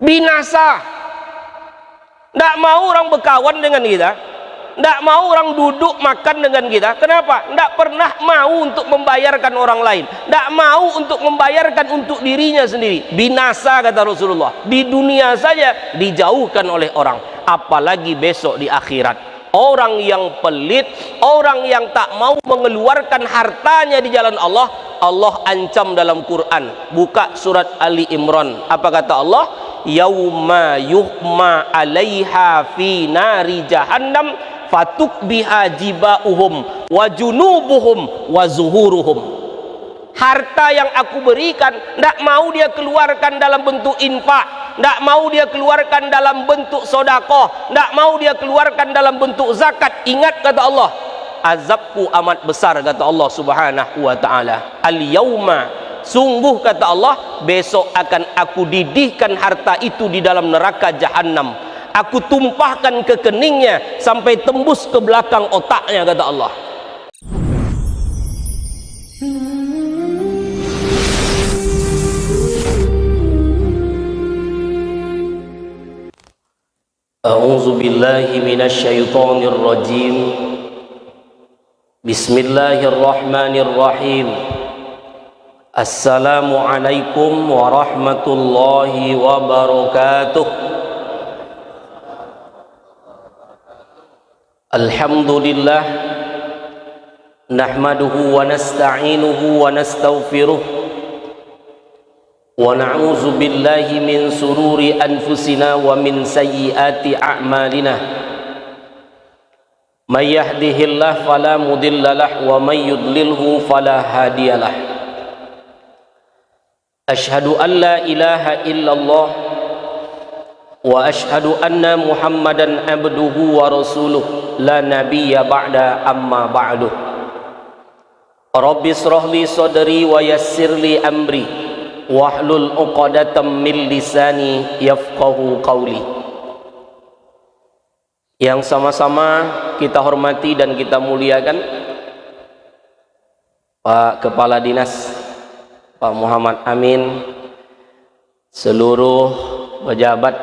binasa. Tidak mau orang berkawan dengan kita, tidak mau orang duduk makan dengan kita. Kenapa? Tidak pernah mau untuk membayarkan orang lain, tidak mau untuk membayarkan untuk dirinya sendiri. Binasa, kata Rasulullah. Di dunia saja dijauhkan oleh orang, apalagi besok di akhirat. Orang yang pelit, orang yang tak mau mengeluarkan hartanya di jalan Allah, Allah ancam dalam Quran. Buka surat Ali Imran. Apa kata Allah? Yauma yuhma 'alaiha fi nari jahannam fatukbiha jibauhum wa junubuhum wa zuhuruhum. Harta yang aku berikan tidak mau dia keluarkan dalam bentuk infak, tidak mau dia keluarkan dalam bentuk sodakoh, tidak mau dia keluarkan dalam bentuk zakat. Ingat, kata Allah, azabku amat besar, kata Allah subhanahu wa ta'ala. Al-yawma, sungguh, kata Allah, besok akan aku didihkan harta itu di dalam neraka jahanam. Aku tumpahkan ke keningnya sampai tembus ke belakang otaknya, kata Allah. A'udzu billahi minasyaitonir rajim. Bismillahirrahmanirrahim. Assalamualaikum warahmatullahi wabarakatuh. Alhamdulillah, nahmaduhu wa nasta'inuhu wa nastaghfiruh, wa na'udzu billahi min sururi anfusina wa min sayyiati a'malina. May yahdihillahu fala mudhillalah wa may yudlilhu fala hadiyalah. Ashhadu an la ilaha illallah wa ashhadu anna Muhammadan abduhu wa rasuluh la nabiyya ba'da amma ba'du. Rabbi shrah li sadri wa yassir li amri wahlul 'uqdatam min lisani yafqahu qawli. Yang sama-sama kita hormati dan kita muliakan Pak Kepala Dinas Pak Muhammad Amin, seluruh pejabat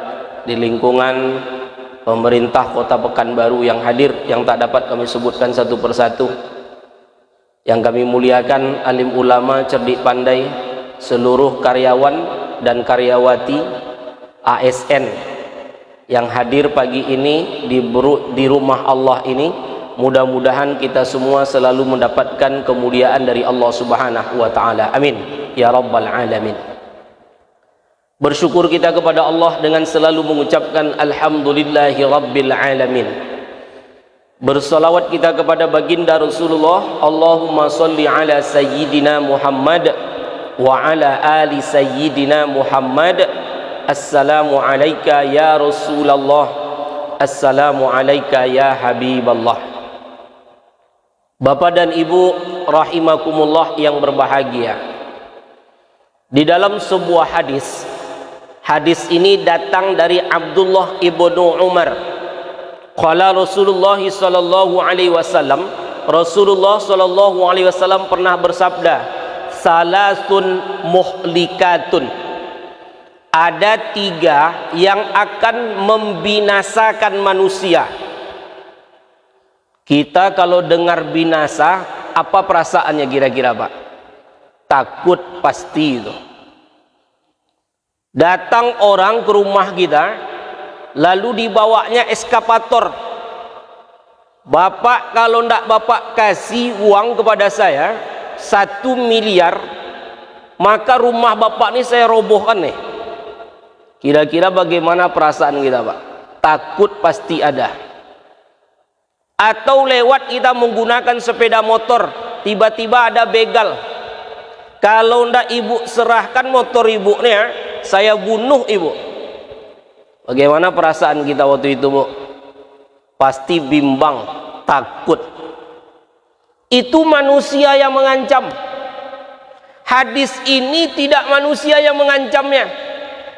di lingkungan pemerintah Kota Pekanbaru yang hadir, yang tak dapat kami sebutkan satu persatu. Yang kami muliakan alim ulama cerdik pandai, seluruh karyawan dan karyawati ASN yang hadir pagi ini di rumah Allah ini. Mudah-mudahan kita semua selalu mendapatkan kemuliaan dari Allah subhanahu wa ta'ala. Amin ya rabbal alamin. Bersyukur kita kepada Allah dengan selalu mengucapkan alhamdulillahi rabbil alamin. Bersalawat kita kepada baginda Rasulullah. Allahumma salli ala sayyidina Muhammad wa ala ali sayyidina Muhammad. Assalamu alayka ya Rasulullah, assalamu alayka ya Habiballah. Bapak dan Ibu rahimakumullah yang berbahagia, di dalam sebuah hadis ini datang dari Abdullah ibnu Umar. Qala Rasulullah sallallahu alaihi wasallam, Rasulullah sallallahu alaihi wasallam pernah bersabda, salasun muhlikatun, ada 3 yang akan membinasakan manusia. Kita kalau dengar binasa, apa perasaannya kira-kira, Pak? Takut pasti itu. Datang orang ke rumah kita, lalu dibawanya eskapator. Bapak kalau ndak Bapak kasih uang kepada saya 1 miliar, maka rumah Bapak ini saya robohkan nih. Kira-kira bagaimana perasaan kita, Pak? Takut pasti ada. Atau lewat kita menggunakan sepeda motor, tiba-tiba ada begal. Kalau ndak ibu serahkan motor ibunya, saya bunuh ibu. Bagaimana perasaan kita waktu itu, Bu? Pasti bimbang, takut. Itu manusia yang mengancam. Hadis ini tidak manusia yang mengancamnya,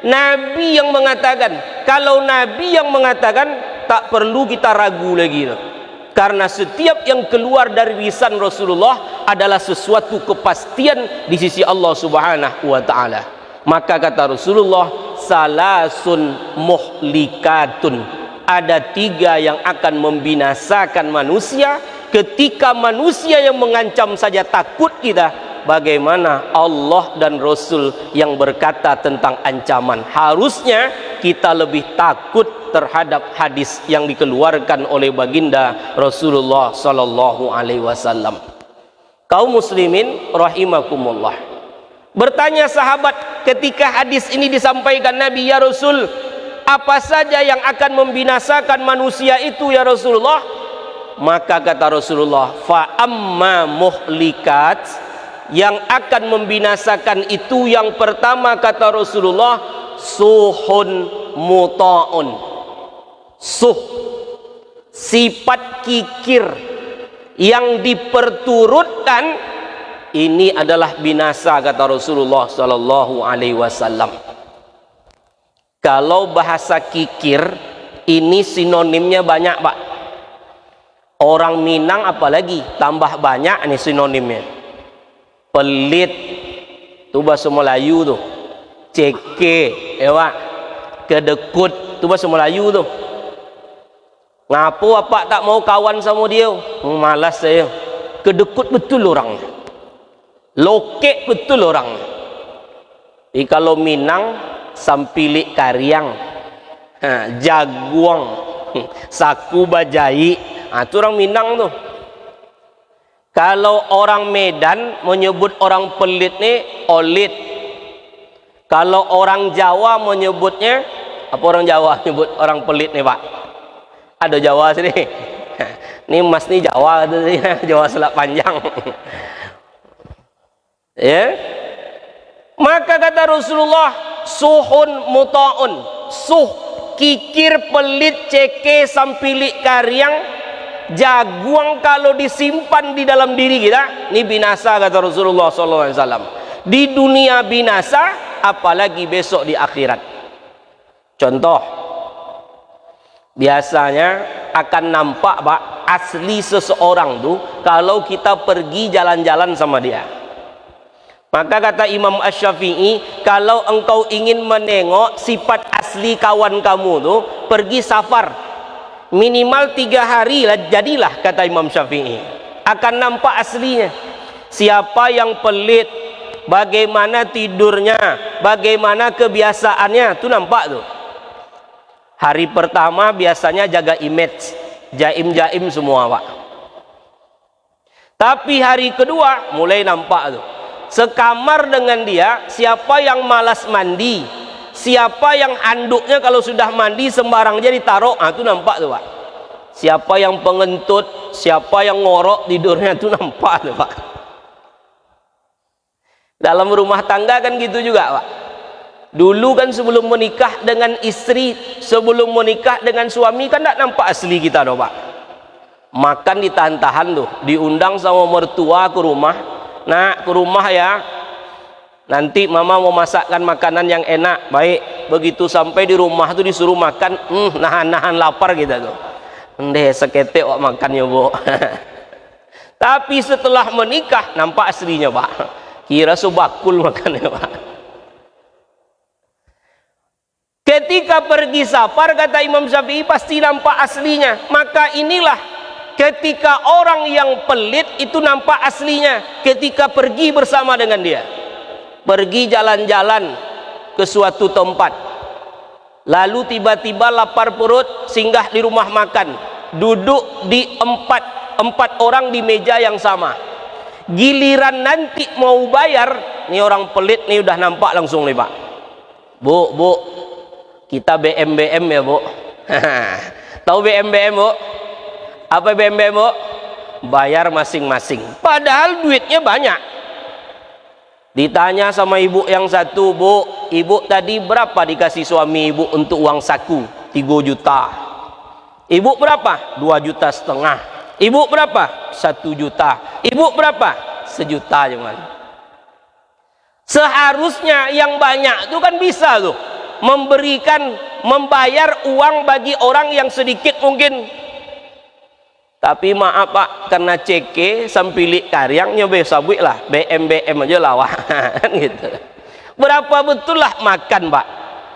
Nabi yang mengatakan. Kalau Nabi yang mengatakan, tak perlu kita ragu lagi. Karena setiap yang keluar dari lisan Rasulullah adalah sesuatu kepastian di sisi Allah subhanahu wa ta'ala. Maka kata Rasulullah, salasun muhlikatun, ada 3 yang akan membinasakan manusia. Ketika manusia yang mengancam saja takut kita, bagaimana Allah dan Rasul yang berkata tentang ancaman? Harusnya kita lebih takut terhadap hadis yang dikeluarkan oleh baginda Rasulullah sallallahu alaihi wasallam. Kaum muslimin rahimakumullah. Bertanya sahabat ketika hadis ini disampaikan Nabi, ya Rasul, apa saja yang akan membinasakan manusia itu ya Rasulullah? Maka kata Rasulullah, fa amma muhlikat, yang akan membinasakan itu yang pertama kata Rasulullah, suhun muta'un. Suh, sifat kikir yang diperturutkan, ini adalah binasa kata Rasulullah sallallahu alaihi wasallam. Kalau bahasa kikir ini sinonimnya banyak, Pak. Orang Minang apalagi tambah banyak nih sinonimnya. Pelit tu bahasa Melayu tuh. Ceke, Pak. Kedekut tu bahasa Melayu tuh. Ngapu apa tak mau kawan sama dia? Malas saya. Kedekut betul orang. Lokek betul orang. Jadi kalau Minang sampilik karyang, jaguang, saku bajai, itu orang Minang tuh. Kalau orang Medan menyebut orang pelit nih olit. Kalau orang Jawa menyebutnya apa? Orang Jawa menyebut orang pelit nih, Pak? Ada Jawa sini. Nih Mas nih Jawa, Jawa Selat Panjang. Ya. Maka kata Rasulullah, suhun muta'un. Suh, kikir, pelit, ceke, sampilik karyang, jaguang kalau disimpan di dalam diri kita, ini binasa kata Rasulullah SAW. Di dunia binasa, apalagi besok di akhirat. Contoh, biasanya akan nampak, Pak, asli seseorang tuh kalau kita pergi jalan-jalan sama dia. Maka kata Imam Asy-Syafi'i, kalau engkau ingin menengok sifat asli kawan kamu tuh, pergi safar minimal 3 hari lah, jadilah, kata Imam Syafi'i, akan nampak aslinya. Siapa yang pelit, bagaimana tidurnya, bagaimana kebiasaannya, tuh nampak tuh. Hari pertama biasanya jaga image, jaim-jaim semua, Pak. Tapi hari kedua mulai nampak tuh. Sekamar dengan dia, siapa yang malas mandi, siapa yang handuknya kalau sudah mandi sembarang aja ditaruh, itu nampak tuh, Pak. Siapa yang pengentut, siapa yang ngorok tidurnya, itu nampak tuh, Pak. Dalam rumah tangga kan gitu juga, Pak. Dulu kan sebelum menikah dengan istri, sebelum menikah dengan suami kan tidak nampak asli kita tuh, Pak. Makan ditahan-tahan tuh, diundang sama mertua ke rumah. Nak, ke rumah ya, nanti mama mau masakkan makanan yang enak. Baik, begitu sampai di rumah tuh disuruh makan, nahan-nahan lapar gitu tuh. Ndeh seketek wak makannya, Bu. Tapi setelah menikah nampak aslinya, Pak. Kira subakul makannya, Pak. Ketika pergi safar, kata Imam Syafi'i, pasti nampak aslinya. Maka inilah ketika orang yang pelit itu nampak aslinya ketika pergi bersama dengan dia. Pergi jalan-jalan ke suatu tempat, lalu tiba-tiba lapar perut, singgah di rumah makan, duduk di empat orang di meja yang sama. Giliran nanti mau bayar, nih orang pelit nih udah nampak langsung nih, Pak. Bu, kita BM ya, Bu. Tahu BM, Bu? Apa BM, Bu? Bayar masing-masing. Padahal duitnya banyak. Ditanya sama ibu yang satu, Bu, ibu tadi berapa dikasih suami ibu untuk uang saku? 3 juta. Ibu berapa? 2,5 juta. Ibu berapa? 1 juta. Ibu berapa? 1 juta cuman. Seharusnya yang banyak itu kan bisa tuh membayar uang bagi orang yang sedikit mungkin. Tapi maaf, Pak, karena ceke sampilik karyang nyobe sabuk lah, BM aja lah, Pak. Gitu. Berapa betul lah makan, Pak?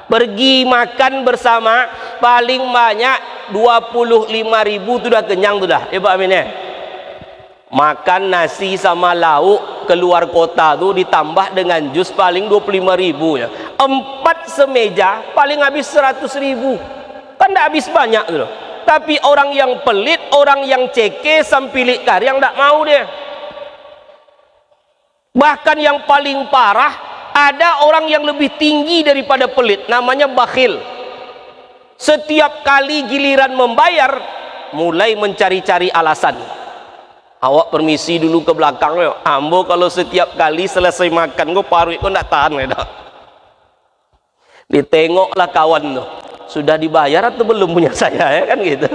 Pergi makan bersama paling banyak 25.000 tu dah kenyang tu dah. Pak Amin ya. Makan nasi sama lauk keluar kota tu ditambah dengan jus paling 25.000 ya. 4 semeja paling habis 100.000. Kan tak habis banyak tu loh. Tapi orang yang pelit, orang yang ceke, sampilik karyang tak mau dia. Bahkan yang paling parah, ada orang yang lebih tinggi daripada pelit, namanya bakhil. Setiap kali giliran membayar, mulai mencari-cari alasan. Awak permisi dulu ke belakang yo. Ambo kalau setiap kali selesai makan go paruh ko ndak tahan ya. Ditengoklah kawan tuh. Sudah dibayar atau belum punya saya ya kan gitu.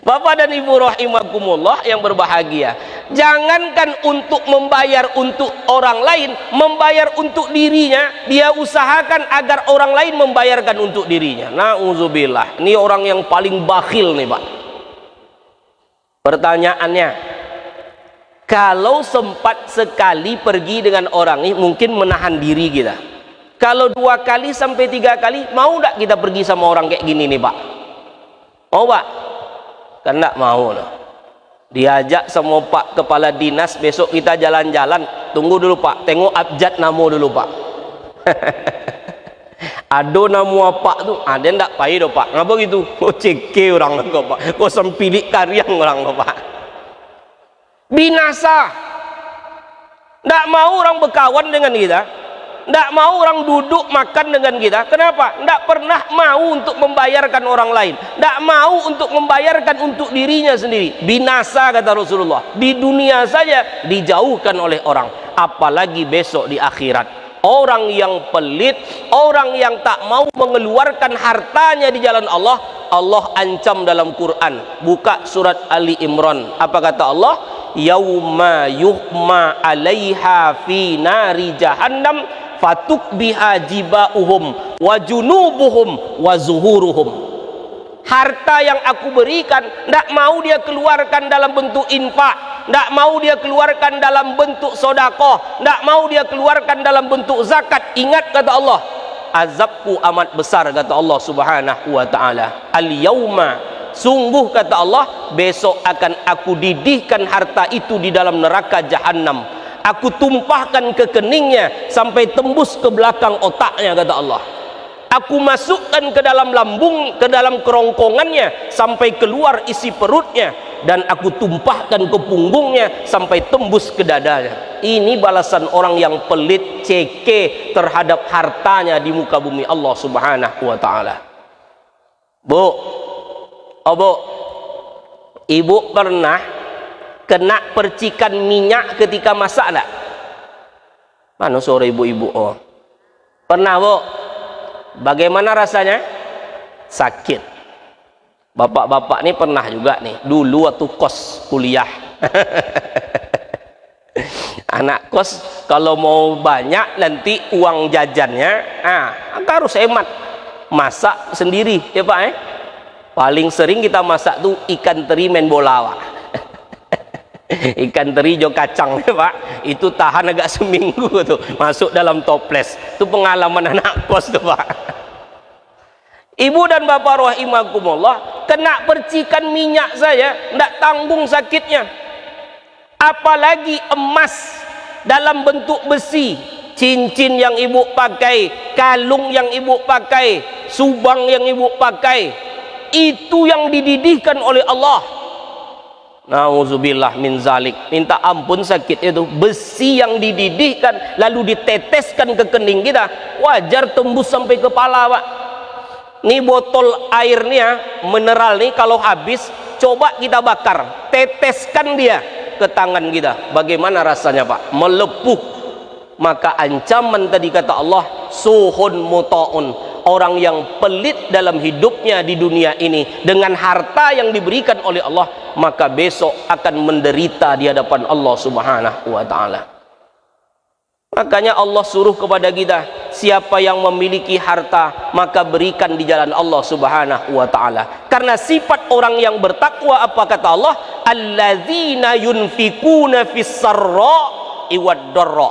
Bapak dan Ibu rahimakumullah yang berbahagia, jangankan untuk membayar untuk orang lain, membayar untuk dirinya, dia usahakan agar orang lain membayarkan untuk dirinya. Nauzubillah, ini orang yang paling bakhil nih Pak. Pertanyaannya, kalau sempat sekali pergi dengan orang ini mungkin menahan diri kita. Kalau 2 kali sampai 3 kali, mau tak kita pergi sama orang kayak gini nih Pak? Mau Pak? Kan tak mau loh. Diajak sama Pak Kepala Dinas, besok kita jalan-jalan. Tunggu dulu Pak, tengok abjad nama dulu Pak. Ada nama Pak tu, ada ndak payah do Pak. Ngapa gitu? Kok ceke orang kok Pak. Kok sempilik karyang orang kok Pak. Binasa. Ndak mau orang berkawan dengan kita. Ndak mau orang duduk makan dengan kita. Kenapa? Ndak pernah mau untuk membayarkan orang lain. Ndak mau untuk membayarkan untuk dirinya sendiri. Binasa kata Rasulullah. Di dunia saja dijauhkan oleh orang. Apalagi besok di akhirat. Orang yang pelit, orang yang tak mau mengeluarkan hartanya di jalan Allah, Allah ancam dalam Quran. Buka surat Ali Imran. Apa kata Allah? Yauma yuhma 'alaiha fi nari jahannam fatuk biha jibauhum wa junubuhum wa zuhuruhum. Harta yang aku berikan ndak mau dia keluarkan dalam bentuk infak, ndak mau dia keluarkan dalam bentuk sodakoh, ndak mau dia keluarkan dalam bentuk zakat. Ingat kata Allah, azabku amat besar kata Allah subhanahu wa ta'ala. Al yauma, sungguh kata Allah, besok akan aku didihkan harta itu di dalam neraka jahanam. Aku tumpahkan ke keningnya sampai tembus ke belakang otaknya kata Allah. Aku masukkan ke dalam lambung, ke dalam kerongkongannya sampai keluar isi perutnya, dan aku tumpahkan ke punggungnya sampai tembus ke dadanya. Ini balasan orang yang pelit, ceke terhadap hartanya di muka bumi Allah subhanahu wa ta'ala. Bu, oh bu, ibu pernah kena percikan minyak ketika masak tak? Mana suara ibu-ibu? Oh, pernah bu. Bagaimana rasanya? Sakit. Bapak-bapak ini pernah juga nih. Dulu waktu kos kuliah. Anak kos kalau mau banyak nanti uang jajannya, harus hemat. Masak sendiri, ya Pak Paling sering kita masak tuh ikan teri main bola, Pak. Ikan teri jo kacang ya Pak, itu tahan agak seminggu tuh masuk dalam toples. Itu pengalaman anak kos tuh Pak. Ibu dan bapak rahimakumullah, kena percikan minyak saya ndak tanggung sakitnya. Apalagi emas dalam bentuk besi, cincin yang ibu pakai, kalung yang ibu pakai, subang yang ibu pakai, itu yang dididihkan oleh Allah. Nauzubillah min zalik. Minta ampun sakit itu. Besi yang dididihkan lalu diteteskan ke kening kita, wajar tembus sampai kepala Pak. Ini botol air nih ya, mineral nih, kalau habis coba kita bakar, teteskan dia ke tangan kita, bagaimana rasanya Pak? Melepuh. Maka ancaman tadi kata Allah, suhun muta'un, orang yang pelit dalam hidupnya di dunia ini dengan harta yang diberikan oleh Allah, maka besok akan menderita di hadapan Allah subhanahu wa ta'ala. Makanya Allah suruh kepada kita, siapa yang memiliki harta maka berikan di jalan Allah subhanahu wa ta'ala. Karena sifat orang yang bertakwa apa kata Allah? Alladzina yunfikuna fis sarra'i wad dharra.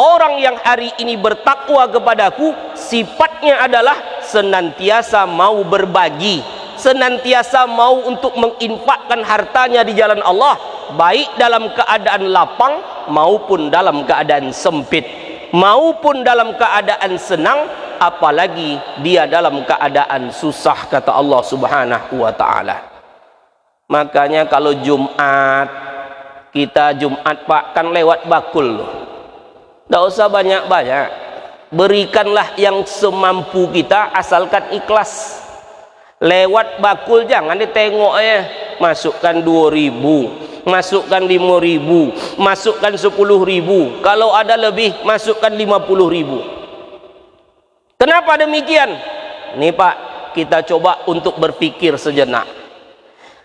orang yang hari ini bertakwa kepadaku sifatnya adalah senantiasa mau berbagi, senantiasa mau untuk menginfakkan hartanya di jalan Allah, baik dalam keadaan lapang maupun dalam keadaan sempit, maupun dalam keadaan senang, apalagi dia dalam keadaan susah, kata Allah Subhanahu wa ta'ala. Makanya kalau Jumat, kita Jumat Pak kan lewat bakul, tidak usah banyak-banyak, berikanlah yang semampu kita asalkan ikhlas. Lewat bakul jangan ditengok ya, masukkan 2.000, masukkan 5.000, masukkan 10.000, kalau ada lebih masukkan 50.000. Kenapa demikian? Nih Pak, kita coba untuk berpikir sejenak.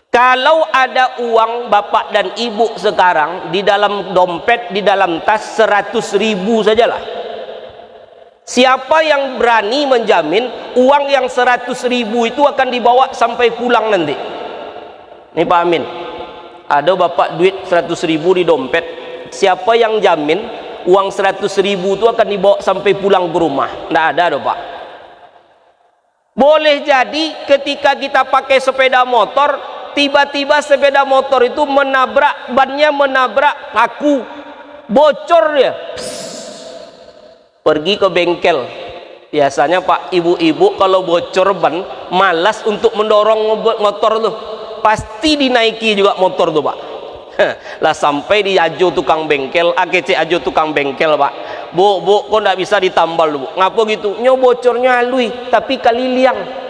Kalau ada uang bapak dan ibu sekarang di dalam dompet, di dalam tas 100.000 sajalah, siapa yang berani menjamin uang yang 100.000 itu akan dibawa sampai pulang nanti? Nih Pak Amin, ada bapak duit 100.000 di dompet, siapa yang jamin uang 100.000 itu akan dibawa sampai pulang ke rumah? Tidak ada dong Pak. Boleh jadi ketika kita pakai sepeda motor, tiba-tiba sepeda motor itu menabrak, bannya menabrak paku, bocor ya. Pergi ke bengkel. Biasanya Pak, ibu-ibu kalau bocor ban malas untuk mendorong motor tuh, pasti dinaiki juga motor tuh Pak. Lah sampai diaju tukang bengkel, AKC aju tukang bengkel Pak, bu kok nggak bisa ditambal bu? Ngapa gitu? Nyo bocornya alui tapi kali liang.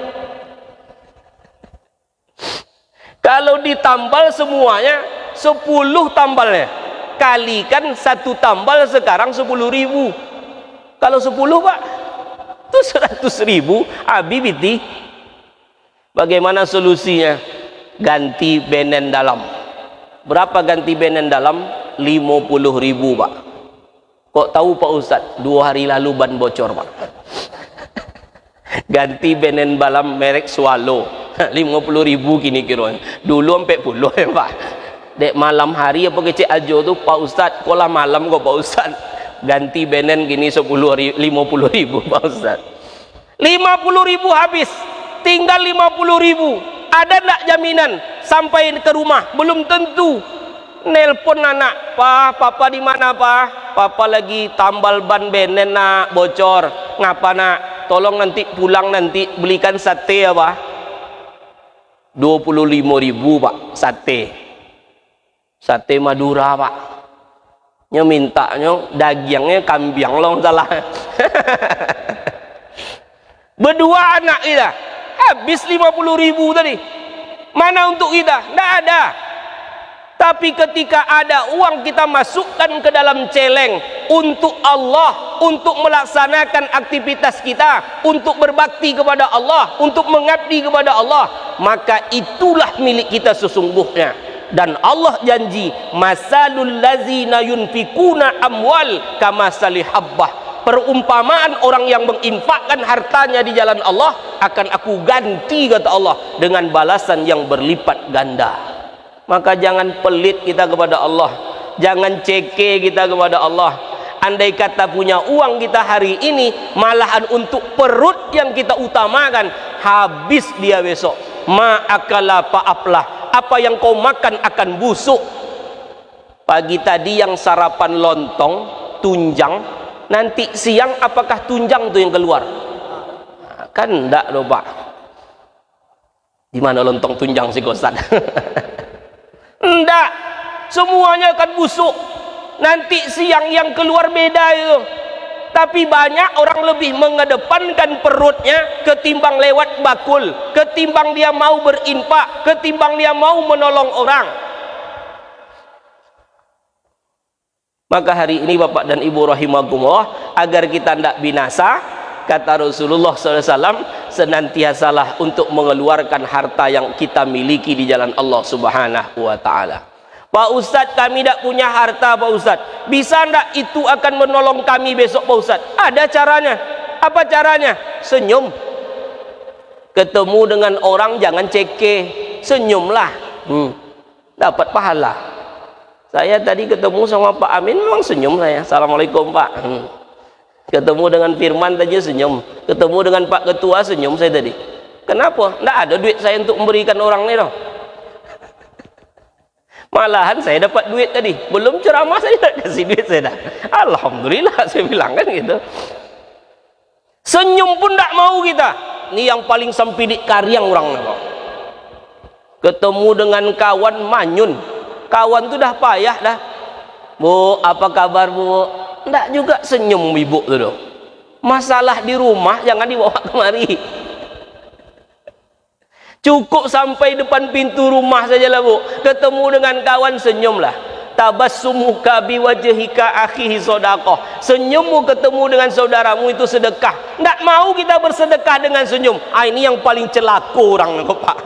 Kalau ditambal semuanya 10 tambalnya, kalikan satu tambal sekarang 10.000. Kalau 10 Pak, itu 100.000 abi biti. Bagaimana solusinya? Ganti benen dalam. Berapa ganti benen dalam? 50.000 Pak. Kok tahu Pak Ustadz? 2 hari lalu ban bocor Pak. Ganti benen dalam merek Swallow. 50.000 kini kira. Dulu sampai puluh ya Pak. Dek malam hari apa kecil ajo tuh Pak Ustadz, kolah malam kok Pak Ustadz. Ganti benen gini 50.000 Pak Ustadz. 50.000 habis, tinggal 50.000. Ada enggak jaminan sampai ke rumah? Belum tentu. Nelpon anak, "Pak, papa di mana, Pak? Papa lagi tambal ban benen nak, bocor." "Ngapa nak?" "Tolong nanti pulang nanti belikan sate ya, Pak." 25.000 Pak, sate Madura Pak. Nya mintanya dagingnya kambiang long salah. Berdua anak kita habis 50.000 tadi. Mana untuk kita? Tidak ada. Tapi ketika ada uang kita masukkan ke dalam celeng untuk Allah, untuk melaksanakan aktivitas kita, untuk berbakti kepada Allah, untuk mengabdi kepada Allah, maka itulah milik kita sesungguhnya. Dan Allah janji, masalul lazina yunfikuna amwal kamasali habbah, perumpamaan orang yang menginfakkan hartanya di jalan Allah akan aku ganti, kata Allah, dengan balasan yang berlipat ganda. Maka jangan pelit kita kepada Allah, jangan ceke kita kepada Allah. Andai kata punya uang kita hari ini, malahan untuk perut yang kita utamakan, habis dia besok. Ma'akala pa'aplah, apa yang kau makan akan busuk. Pagi tadi yang sarapan lontong, tunjang, nanti siang apakah tunjang tuh yang keluar? Kan enggak loh Pak. Di mana lontong tunjang sih Ustaz? Enggak, semuanya akan busuk. Nanti siang yang keluar beda itu. Tapi banyak orang lebih mengedepankan perutnya ketimbang lewat bakul, ketimbang dia mau berinfak, ketimbang dia mau menolong orang. Maka hari ini Bapak dan Ibu rahimakumullah, agar kita tidak binasa, kata Rasulullah SAW, senantiasalah untuk mengeluarkan harta yang kita miliki di jalan Allah Subhanahu wa ta'ala. "Pak Ustadz, kami tidak punya harta Pak Ustadz, bisa tidak itu akan menolong kami besok Pak Ustadz?" Ada caranya. Apa caranya? Senyum. Ketemu dengan orang jangan ceke, senyumlah, dapat pahala. Saya tadi ketemu sama Pak Amin, memang senyum saya. Assalamualaikum Pak. Ketemu dengan Firman tadi senyum. Ketemu dengan Pak Ketua senyum saya tadi. Kenapa? Tidak ada duit saya untuk memberikan orang ini. Malahan saya dapat duit tadi. Belum ceramah saya dah kasih duit saya dah. Alhamdulillah saya bilang kan gitu. Senyum pun tak mau kita. Ini yang paling sampidik karyang orang ni. Ketemu dengan kawan manyun. Kawan tu dah payah dah. Bu, apa kabar bu? Tak juga senyum ibu tu doh. Masalah di rumah jangan dibawa kemari. Cukup sampai depan pintu rumah sajalah bu. Ketemu dengan kawan senyumlah. Tabassumuka biwajhika akhihi sedekah. Senyummu ketemu dengan saudaramu itu sedekah. Tak mau kita bersedekah dengan senyum. Ini yang paling celaka orang ni Pak.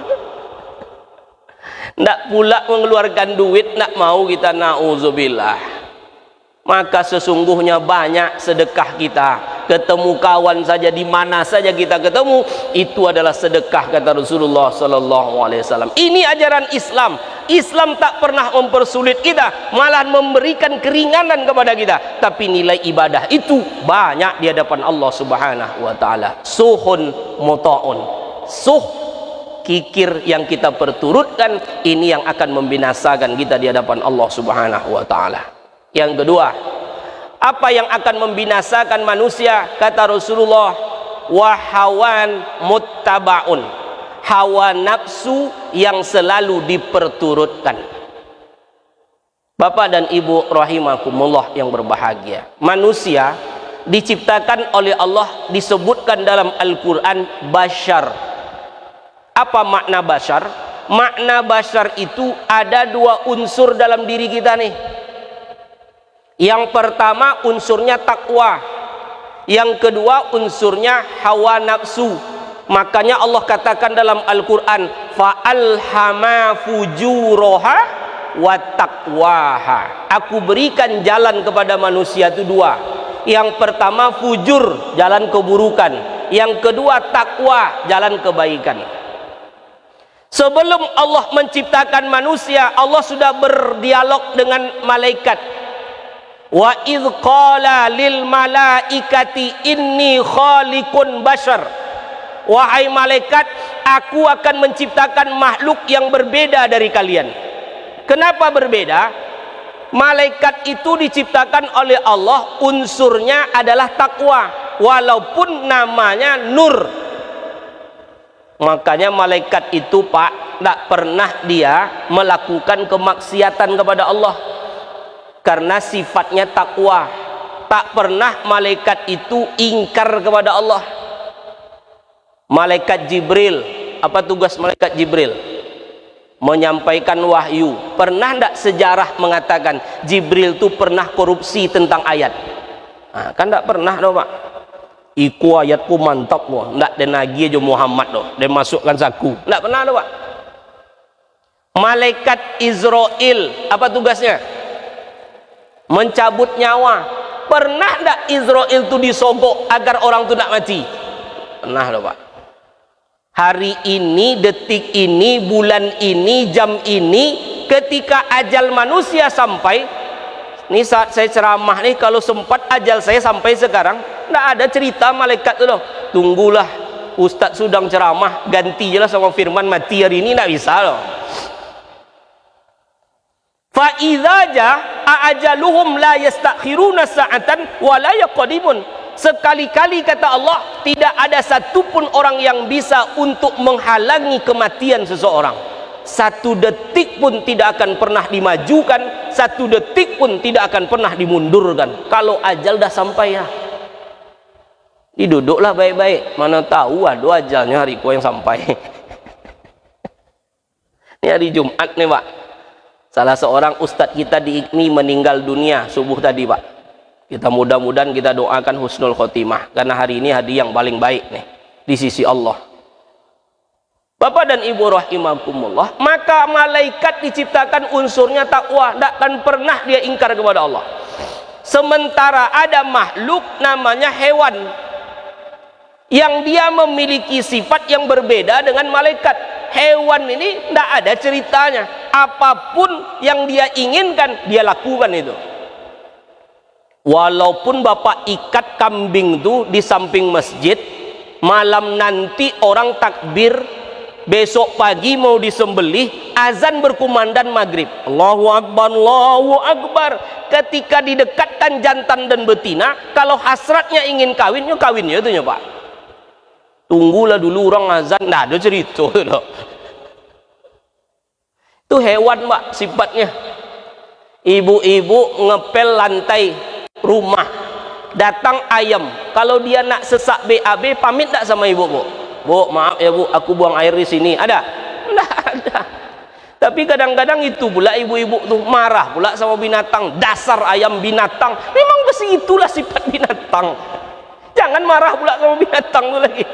Tak pula mengeluarkan duit, tak mau kita, na'udzubillah. Maka sesungguhnya banyak sedekah kita. Ketemu kawan saja, di mana saja kita ketemu, itu adalah sedekah, kata Rasulullah sallallahu alaihi wasallam. Ini ajaran Islam. Islam tak pernah mempersulit kita, malah memberikan keringanan kepada kita. Tapi nilai ibadah itu banyak di hadapan Allah Subhanahu wa taala. Suhun muta'un. Kikir yang kita perturutkan, ini yang akan membinasakan kita di hadapan Allah Subhanahu wa taala. Yang kedua, apa yang akan membinasakan manusia, kata Rasulullah, wa hawan muttabaun. Hawa nafsu yang selalu diperturutkan. Bapak dan Ibu rahimakumullah yang berbahagia, manusia diciptakan oleh Allah, disebutkan dalam Al-Quran bashar. Apa makna bashar? Makna bashar itu ada dua unsur dalam diri kita nih. Yang pertama unsurnya takwa, yang kedua unsurnya hawa nafsu. Makanya Allah katakan dalam Al-Quran, fa'alhama fujuraha wa taqwaha. Aku berikan jalan kepada manusia itu dua. Yang pertama fujur, jalan keburukan. Yang kedua takwa, jalan kebaikan. Sebelum Allah menciptakan manusia, Allah sudah berdialog dengan malaikat. Wa idh qala lil malaikati inni khaliqun bashar. Wahai malaikat, aku akan menciptakan makhluk yang berbeda dari kalian. Kenapa berbeda? Malaikat itu diciptakan oleh Allah, unsurnya adalah takwa, walaupun namanya nur. Makanya malaikat itu Pak, tak pernah dia melakukan kemaksiatan kepada Allah, karena sifatnya takwa. Tak pernah malaikat itu ingkar kepada Allah. Malaikat Jibril, apa tugas malaikat Jibril? Menyampaikan wahyu. Pernah tak sejarah mengatakan Jibril itu pernah korupsi tentang ayat? Kan tak pernah doh Pak. Iku ayatku mantap wah, ndak den lagi aja Muhammad doh, dia masukkan saku. Ndak pernah doh Pak. Malaikat Israel, apa tugasnya? Mencabut nyawa. Pernah ndak Israel itu disogok agar orang itu tidak mati? Pernah doh Pak. Hari ini, detik ini, bulan ini, jam ini, ketika ajal manusia sampai, ini saat saya ceramah nih, kalau sempat ajal saya sampai sekarang, tidak ada cerita malaikat itu loh. Tunggulah Ustadz sedang ceramah, ganti jelas sama firman, mati hari ini, tidak bisa loh. Fa'idza ja'a ajaluhum la yastakhiruna sa'atan wa la yaqdimun. Sekali-kali kata Allah, tidak ada satupun orang yang bisa untuk menghalangi kematian seseorang. Satu detik pun tidak akan pernah dimajukan, satu detik pun tidak akan pernah dimundurkan. Kalau ajal dah sampai ya, diduduklah baik-baik. Mana tahu ada ajalnya hari yang sampai. Ini hari Jumat nih Pak. Salah seorang ustadz kita di IKMI meninggal dunia subuh tadi Pak. Kita mudah-mudahan kita doakan husnul khotimah, karena hari ini hari yang paling baik nih di sisi Allah. Bapak dan Ibu rahimakumullah, maka malaikat diciptakan unsurnya takwa, tak akan pernah dia ingkar kepada Allah. Sementara ada makhluk namanya hewan, yang dia memiliki sifat yang berbeda dengan malaikat. Hewan ini tidak ada ceritanya. apapun yang dia inginkan dia lakukan itu. Walaupun bapak ikat kambing tuh di samping masjid, malam nanti orang takbir, besok pagi mau disembelih, azan berkumandang maghrib, Allahu Akbar, Allahu Akbar. Ketika didekatkan jantan dan betina, kalau hasratnya ingin kawinnya kawinnya itu ya pak. Tunggulah dulu orang azan, nah ada cerita itu hewan pak sifatnya. Ibu-ibu ngepel lantai rumah, datang ayam, kalau dia nak sesak BAB pamit tak sama ibu? Bu, maaf ya bu, aku buang air di sini. Ada? Tidak ada. Tapi kadang-kadang itu pula ibu-ibu tuh marah pula sama binatang. Dasar ayam binatang. Memang begitulah sifat binatang. Jangan marah pula sama binatang tuh lagi.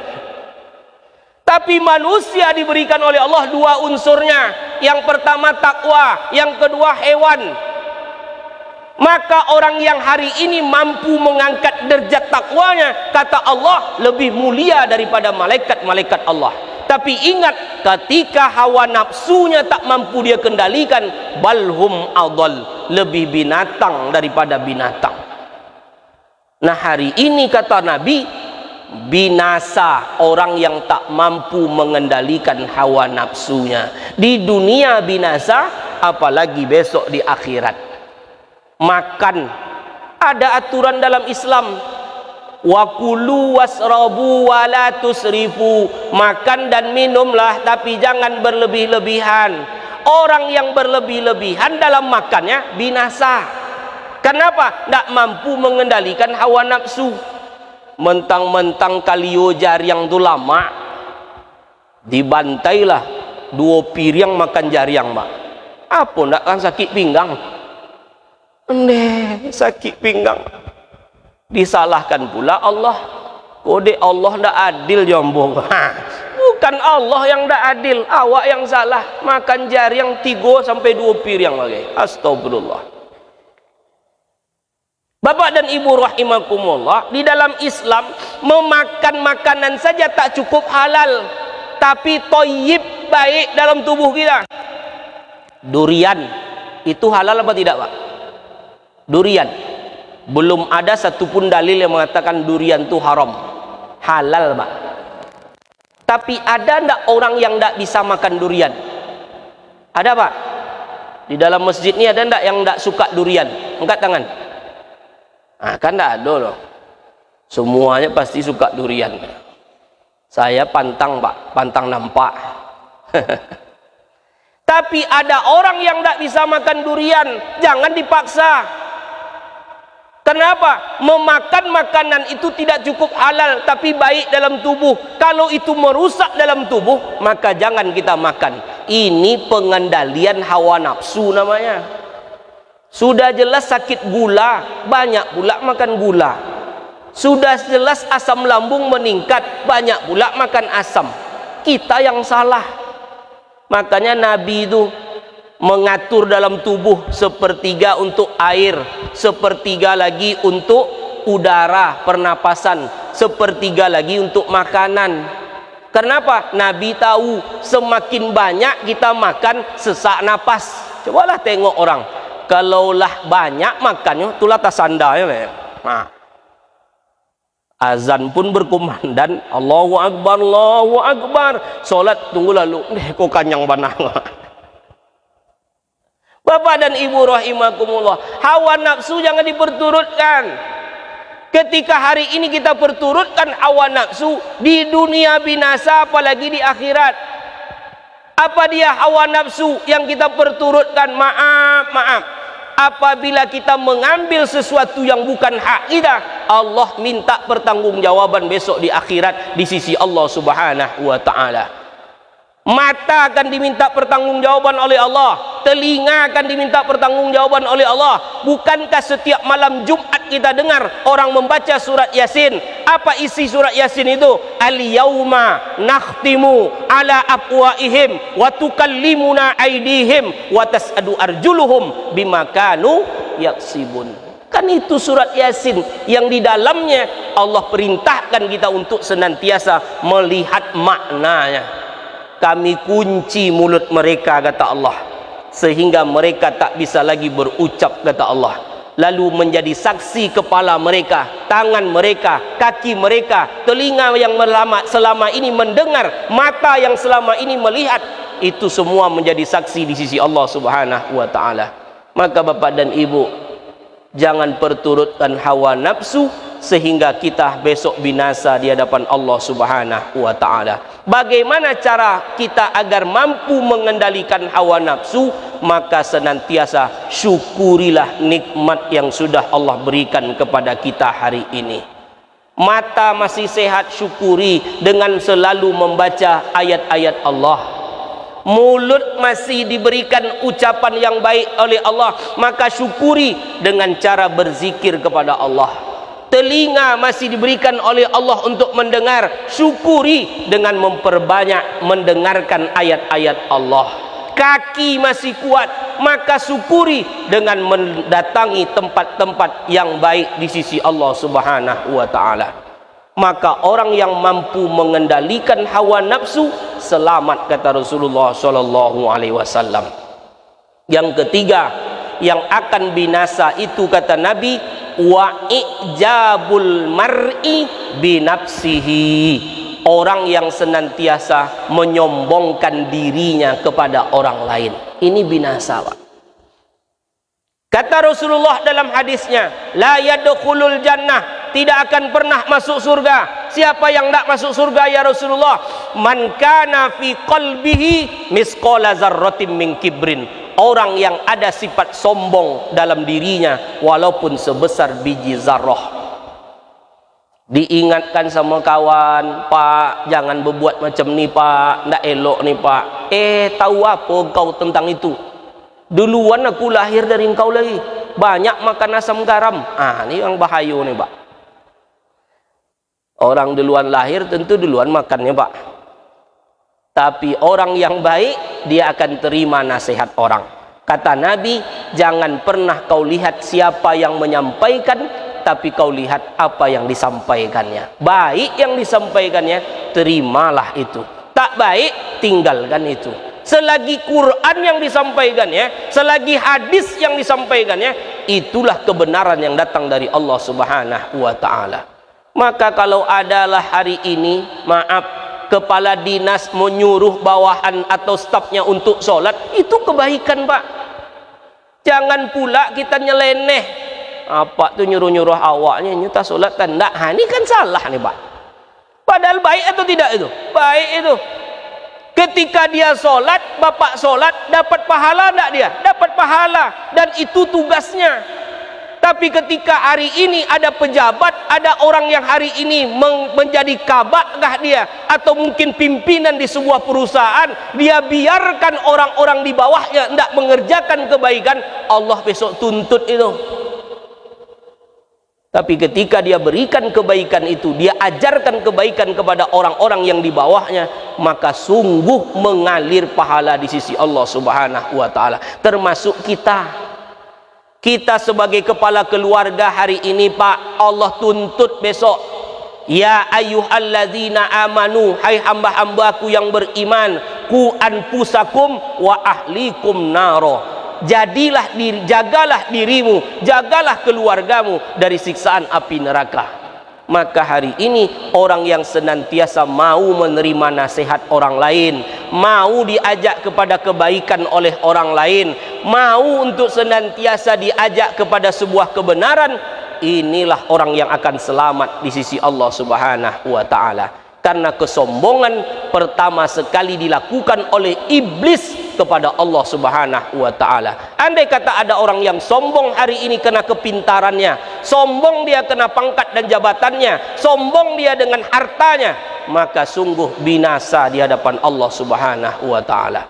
Tapi manusia diberikan oleh Allah dua unsurnya. Yang pertama takwa, yang kedua hewan. Maka orang yang hari ini mampu mengangkat derajat takwanya, kata Allah, lebih mulia daripada malaikat-malaikat Allah. Tapi ingat, ketika hawa nafsunya tak mampu dia kendalikan, balhum adall, lebih binatang daripada binatang. Nah hari ini kata Nabi, binasa orang yang tak mampu mengendalikan hawa nafsunya. Di dunia binasa, apalagi besok di akhirat. Makan, ada aturan dalam Islam, wa kulu wasrabu wa la tusrifu, makan dan minumlah tapi jangan berlebih-lebihan. Orang yang berlebih-lebihan dalam makannya binasa. Kenapa? Tidak mampu mengendalikan hawa nafsu. Mentang-mentang kalio jariang itu lama, dibantailah 2 piring makan jariang mak. Apa ndak kan sakit pinggang? Sakit pinggang. Disalahkan pula Allah. Kode Allah ndak adil jombong. Bukan Allah yang ndak adil, awak yang salah. Makan jariang 3 sampai 2 piring lagi. Astagfirullah. Bapak dan ibu rahimakumullah, di dalam Islam memakan makanan saja tak cukup halal, tapi thayyib, baik dalam tubuh kita. Durian itu halal apa tidak pak? Durian, belum ada satupun dalil yang mengatakan durian itu haram. Halal pak. Tapi ada ndak orang yang ndak bisa makan durian? Ada pak? Di dalam masjid ini ada ndak yang ndak suka durian? Angkat tangan. Nah, kan ndak ada loh. Semuanya pasti suka durian. Saya pantang pak, pantang nampak. Tapi ada orang yang ndak bisa makan durian, jangan dipaksa. Kenapa? Memakan makanan itu tidak cukup halal, tapi baik dalam tubuh. Kalau itu merusak dalam tubuh, maka jangan kita makan. Ini pengendalian hawa nafsu namanya. Sudah jelas sakit gula, banyak pula makan gula. Sudah jelas asam lambung meningkat, banyak pula makan asam. Kita yang salah. Makanya Nabi itu mengatur dalam tubuh, 1/3 untuk air, 1/3 lagi untuk udara, pernapasan, 1/3 lagi untuk makanan. Kenapa? Nabi tahu semakin banyak kita makan sesak napas. Cobalah tengok orang, kalaulah banyak makannya itulah tasanda ya. Nah, azan pun berkumandang, Allahu Akbar, Allahu Akbar. Solat tunggu lalu, kok kanyang banang. Bapak dan ibu rahimakumullah, hawa nafsu jangan diperturutkan. Ketika hari ini kita perturutkan hawa nafsu, di dunia binasa apalagi di akhirat. Apa dia hawa nafsu yang kita perturutkan? Maaf, apabila kita mengambil sesuatu yang bukan hak kita, Allah minta pertanggungjawaban besok di akhirat di sisi Allah Subhanahu wa taala. Mata akan diminta pertanggungjawaban oleh Allah, telinga akan diminta pertanggungjawaban oleh Allah. Bukankah setiap malam Jumat kita dengar orang membaca surat Yasin? Apa isi surat Yasin itu? Al-yauma nakhtimu ala afwaihim wa tukallimuna aydihim wa tas'adu arjuluhum bima kanu yaksibun. Kan itu surat Yasin yang di dalamnya Allah perintahkan kita untuk senantiasa melihat maknanya. Kami kunci mulut mereka, kata Allah, sehingga mereka tak bisa lagi berucap, kata Allah. Lalu menjadi saksi kepala mereka, tangan mereka, kaki mereka, telinga yang selama ini mendengar, mata yang selama ini melihat, itu semua menjadi saksi di sisi Allah Subhanahu wa ta'ala. Maka bapak dan ibu, jangan perturutkan hawa nafsu sehingga kita besok binasa di hadapan Allah Subhanahu wa ta'ala. Bagaimana cara kita agar mampu mengendalikan hawa nafsu? Maka senantiasa syukurilah nikmat yang sudah Allah berikan kepada kita hari ini. Mata masih sehat, syukuri dengan selalu membaca ayat-ayat Allah. Mulut masih diberikan ucapan yang baik oleh Allah, maka syukuri dengan cara berzikir kepada Allah. Telinga masih diberikan oleh Allah untuk mendengar, syukuri dengan memperbanyak mendengarkan ayat-ayat Allah. Kaki masih kuat, maka syukuri dengan mendatangi tempat-tempat yang baik di sisi Allah Subhanahu wa ta'ala. Maka orang yang mampu mengendalikan hawa nafsu selamat, kata Rasulullah sallallahu alaihi wasallam. Yang ketiga yang akan binasa itu, kata Nabi, wa ijabul mar'i binafsihi. Orang yang senantiasa menyombongkan dirinya kepada orang lain, ini binasa, Pak. Kata Rasulullah dalam hadisnya, la yadkhulul jannah, tidak akan pernah masuk surga. Siapa yang tidak masuk surga ya Rasulullah? Man kana fi qalbihi misqala dzarratin min kibrin. Orang yang ada sifat sombong dalam dirinya walaupun sebesar biji zarrah. Diingatkan sama kawan, Pak, jangan berbuat macam ni, Pak, ndak elok ni, Pak. Tahu apa kau tentang itu? Duluan aku lahir dari engkau lagi. Banyak makan asam garam. Ini yang bahaya nih, Pak. Orang duluan lahir tentu duluan makannya, Pak. Tapi orang yang baik, dia akan terima nasihat orang. Kata Nabi, jangan pernah kau lihat siapa yang menyampaikan, tapi kau lihat apa yang disampaikannya. Baik yang disampaikannya, terimalah itu. Tak baik, tinggalkan itu. Selagi Quran yang disampaikannya, selagi hadis yang disampaikannya, itulah kebenaran yang datang dari Allah Subhanahu wa ta'ala. Maka kalau adalah hari ini, maaf, kepala dinas menyuruh bawahan atau stafnya untuk sholat, itu kebaikan, Pak. Jangan pula kita nyeleneh. Apa tuh nyuruh-nyuruh awaknya nyuta sholat kan? Nggak, ini kan salah nih, Pak. Padahal baik atau tidak itu? Baik itu. Ketika dia sholat, bapak sholat, dapat pahala enggak dia? Dapat pahala. Dan itu tugasnya. Tapi ketika hari ini ada pejabat, ada orang yang hari ini menjadi kabakah dia, atau mungkin pimpinan di sebuah perusahaan, dia biarkan orang-orang di bawahnya tidak mengerjakan kebaikan, Allah besok tuntut itu. Tapi ketika dia berikan kebaikan itu, dia ajarkan kebaikan kepada orang-orang yang di bawahnya, maka sungguh mengalir pahala di sisi Allah Subhanahu wa ta'ala. Termasuk kita sebagai kepala keluarga hari ini, Pak, Allah tuntut besok. Ya ayyuhalladzina amanu, hai hamba-hambaku yang beriman, ku anfusakum wa ahlikum naro. Jagalah dirimu, jagalah keluargamu dari siksaan api neraka. Maka hari ini orang yang senantiasa mau menerima nasihat orang lain, mau diajak kepada kebaikan oleh orang lain, mau untuk senantiasa diajak kepada sebuah kebenaran, inilah orang yang akan selamat di sisi Allah Subhanahu wa ta'ala. Karena kesombongan pertama sekali dilakukan oleh iblis kepada Allah Subhanahu wa ta'ala. Andai kata ada orang yang sombong hari ini kena kepintarannya, sombong dia kena pangkat dan jabatannya, sombong dia dengan hartanya, maka sungguh binasa di hadapan Allah Subhanahu wa ta'ala.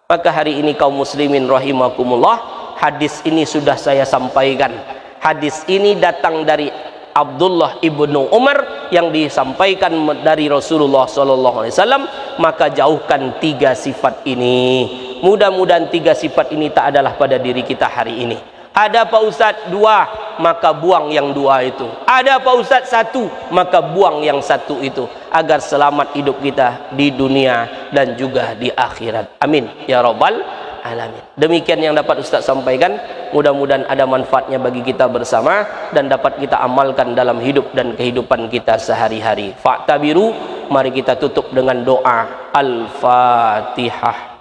Maka hari ini kaum muslimin rahimakumullah, hadis ini sudah saya sampaikan. Hadis ini datang dari Abdullah ibnu Umar yang disampaikan dari Rasulullah sallallahu alaihi wasallam. Maka jauhkan tiga sifat ini. Mudah-mudahan tiga sifat ini tak adalah pada diri kita hari ini. Ada Pak Ustadz 2, maka buang yang 2 itu. Ada Pak Ustadz 1, maka buang yang 1 itu, agar selamat hidup kita di dunia dan juga di akhirat. Amin ya rabbal alamin. Demikian yang dapat Ustaz sampaikan, mudah-mudahan ada manfaatnya bagi kita bersama dan dapat kita amalkan dalam hidup dan kehidupan kita sehari-hari. Fa'tabiru, mari kita tutup dengan doa Al-Fatihah.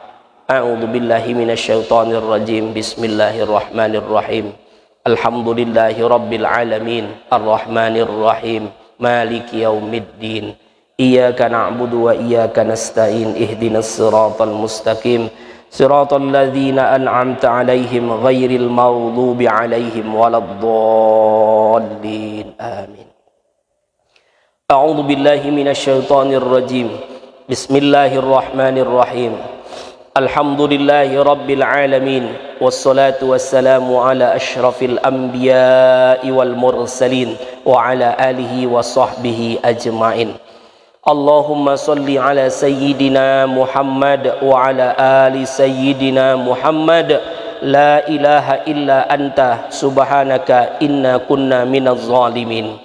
A'udzubillahi minasyaitonirrajim. Bismillahirrahmanirrahim. Alhamdulillahi rabbil alamin, arrahmanir rahim, maliki yaumiddin. Iyyaka na'budu wa iyyaka nasta'in. Ihdinas siratal mustaqim, siratal ladzina an'amta 'alaihim ghairil maghdubi 'alaihim waladdallin. Amin. A'udzu billahi minasyaitonir rajim. Bismillahirrahmanirrahim. Alhamdulillahi rabbil alamin, wassalatu wassalamu ala asyrafil anbiya'i wal mursalin wa ala alihi wa sahbihi ajma'in. Allahumma salli ala sayyidina Muhammad wa ala ali sayyidina Muhammad. La ilaha illa anta subhanaka inna kunna minaz zalimin.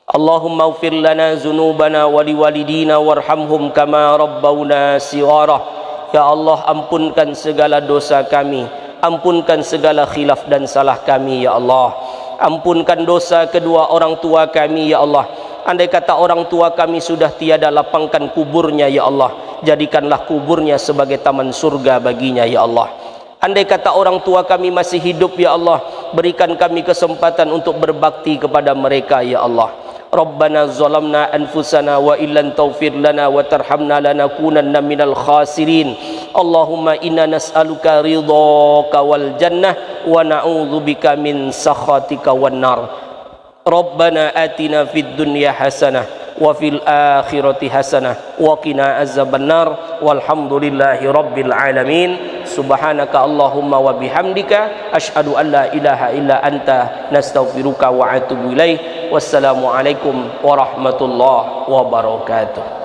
Allahumma ighfir lana dzunubana wa liwalidina warhamhum kama rabbawna shighara. Ya Allah, ampunkan segala dosa kami, ampunkan segala khilaf dan salah kami ya Allah. Ampunkan dosa kedua orang tua kami ya Allah. Andai kata orang tua kami sudah tiada, lapangkan kuburnya ya Allah. Jadikanlah kuburnya sebagai taman surga baginya ya Allah. Andai kata orang tua kami masih hidup ya Allah, berikan kami kesempatan untuk berbakti kepada mereka ya Allah. Rabbana zalamna anfusana wa illan taghfir lana wa tarhamna lanakunanna minal khasirin. Allahumma inna nas'aluka ridhaka wal jannah wa na'udzubika min sakhatika wan nar. Rabbana atina fid dunya hasanah wa fil akhirati hasanah wa qina azabannar. Walhamdulillahi rabbil alamin. Subhanaka Allahumma wa bihamdika asyhadu an la ilaha illa anta nastaghfiruka wa atubu ilaik. Wassalamualaikum warahmatullahi wabarakatuh.